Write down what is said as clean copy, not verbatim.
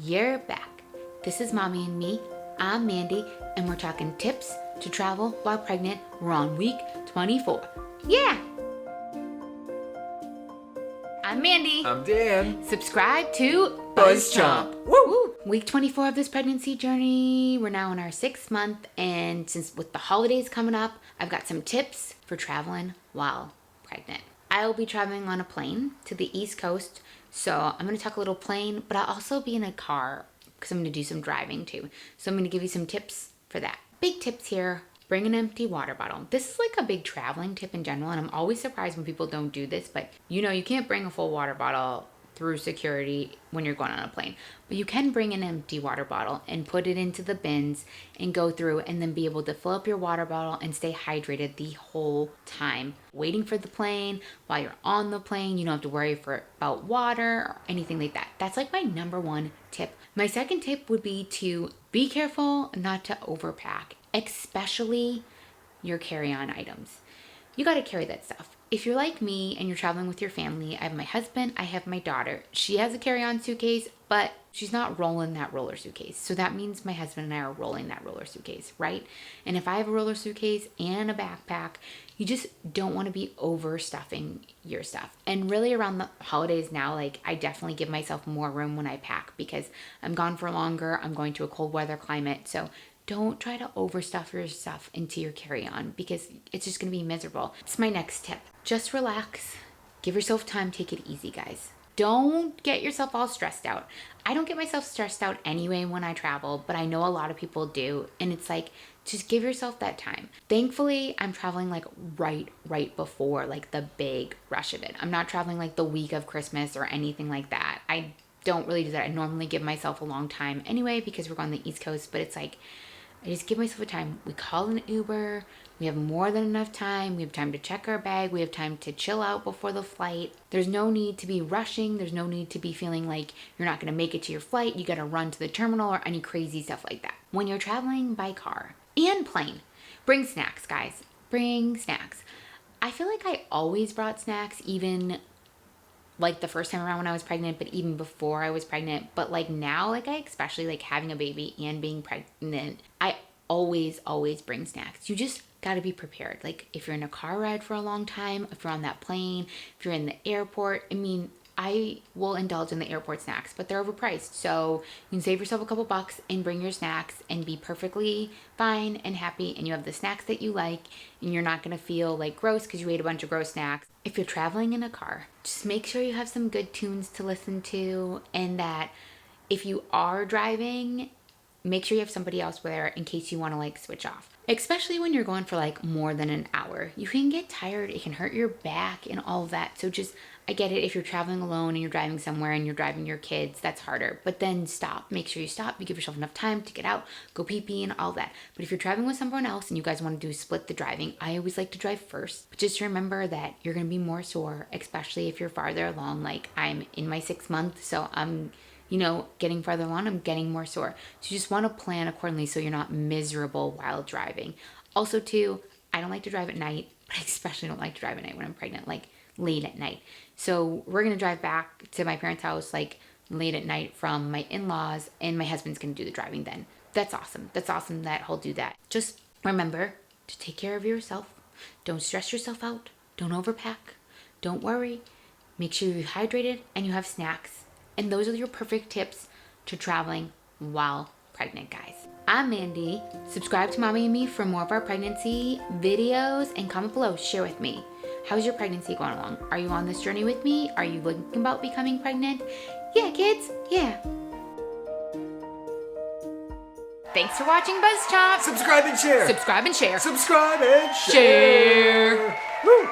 You're back. This is Mommy and Me. I'm Mandy, and we're talking tips to travel while pregnant. We're on week 24. Yeah! I'm Mandy. I'm Dan. Subscribe to Buzz Chomp. Woo! Week 24 of this pregnancy journey. We're now in our 6th month, and since with the holidays coming up, I've got some tips for traveling while pregnant. I'll be traveling on a plane to the East Coast, so I'm going to talk a little plane, but I'll also be in a car because I'm going to do some driving too. So I'm going to give you some tips for that. Big tips here. Bring an empty water bottle. This is like a big traveling tip in general, and I'm always surprised when people don't do this, but you know, you can't bring a full water bottle through security when you're going on a plane, but you can bring an empty water bottle and put it into the bins and go through and then be able to fill up your water bottle and stay hydrated the whole time waiting for the plane. While you're on the plane, you don't have to worry about water or anything like that. That's like my number one tip. My second tip would be to be careful not to overpack, especially your carry-on items. You got to carry that stuff. If you're like me and you're traveling with your family, I have my husband, I have my daughter. She has a carry-on suitcase, but she's not rolling that roller suitcase. So that means my husband and I are rolling that roller suitcase, right? And if I have a roller suitcase and a backpack, you just don't want to be overstuffing your stuff. And really around the holidays now, like I definitely give myself more room when I pack because I'm gone for longer. I'm going to a cold weather climate. So don't try to overstuff your stuff into your carry-on because it's just going to be miserable. It's my next tip. Just relax. Give yourself time. Take it easy, guys. Don't get yourself all stressed out. I don't get myself stressed out anyway when I travel, but I know a lot of people do. And it's like, just give yourself that time. Thankfully, I'm traveling like right before like the big rush of it. I'm not traveling like the week of Christmas or anything like that. I don't really do that. I normally give myself a long time anyway because we're going to the East Coast, but it's like, I just give myself a time. We call an Uber. We have more than enough time. We have time to check our bag. We have time to chill out before the flight. There's no need to be rushing. There's no need to be feeling like you're not going to make it to your flight. You got to run to the terminal or any crazy stuff like that. When you're traveling by car and plane, bring snacks, guys. Bring snacks. I feel like I always brought snacks, even like the first time around when I was pregnant, but even before I was pregnant. But like now, like I especially like having a baby and being pregnant, I always bring snacks. You just got to be prepared. Like if you're in a car ride for a long time, if you're on that plane, if you're in the airport, I mean, I will indulge in the airport snacks, but they're overpriced. So you can save yourself a couple bucks and bring your snacks and be perfectly fine and happy. And you have the snacks that you like and you're not going to feel like gross because you ate a bunch of gross snacks. If you're traveling in a car, just make sure you have some good tunes to listen to, and that if you are driving, make sure you have somebody else there in case you want to like switch off. Especially when you're going for like more than an hour. You can get tired, it can hurt your back and all of that. So just, I get it if you're traveling alone and you're driving somewhere and you're driving your kids, that's harder. But then stop. Make sure you stop. You give yourself enough time to get out, go pee-pee and all that. But if you're traveling with someone else and you guys want to do split the driving, I always like to drive first. But just remember that you're going to be more sore, especially if you're farther along. Like I'm in my 6th month, so I'm getting farther along, I'm getting more sore. So you just want to plan accordingly so you're not miserable while driving. Also too, I don't like to drive at night, but I especially don't like to drive at night when I'm pregnant, like late at night. So we're going to drive back to my parents' house like late at night from my in-laws, and my husband's going to do the driving then. That's awesome. That's awesome that he'll do that. Just remember to take care of yourself. Don't stress yourself out. Don't overpack. Don't worry. Make sure you're hydrated and you have snacks. And those are your perfect tips to traveling while pregnant, guys. I'm Mandy. Subscribe to Mommy and Me for more of our pregnancy videos, and comment below. Share with me. How's your pregnancy going along? Are you on this journey with me? Are you thinking about becoming pregnant? Yeah, kids. Yeah. Thanks for watching Buzz Chomp. Subscribe and share. Subscribe and share. Subscribe and share. Share. Woo!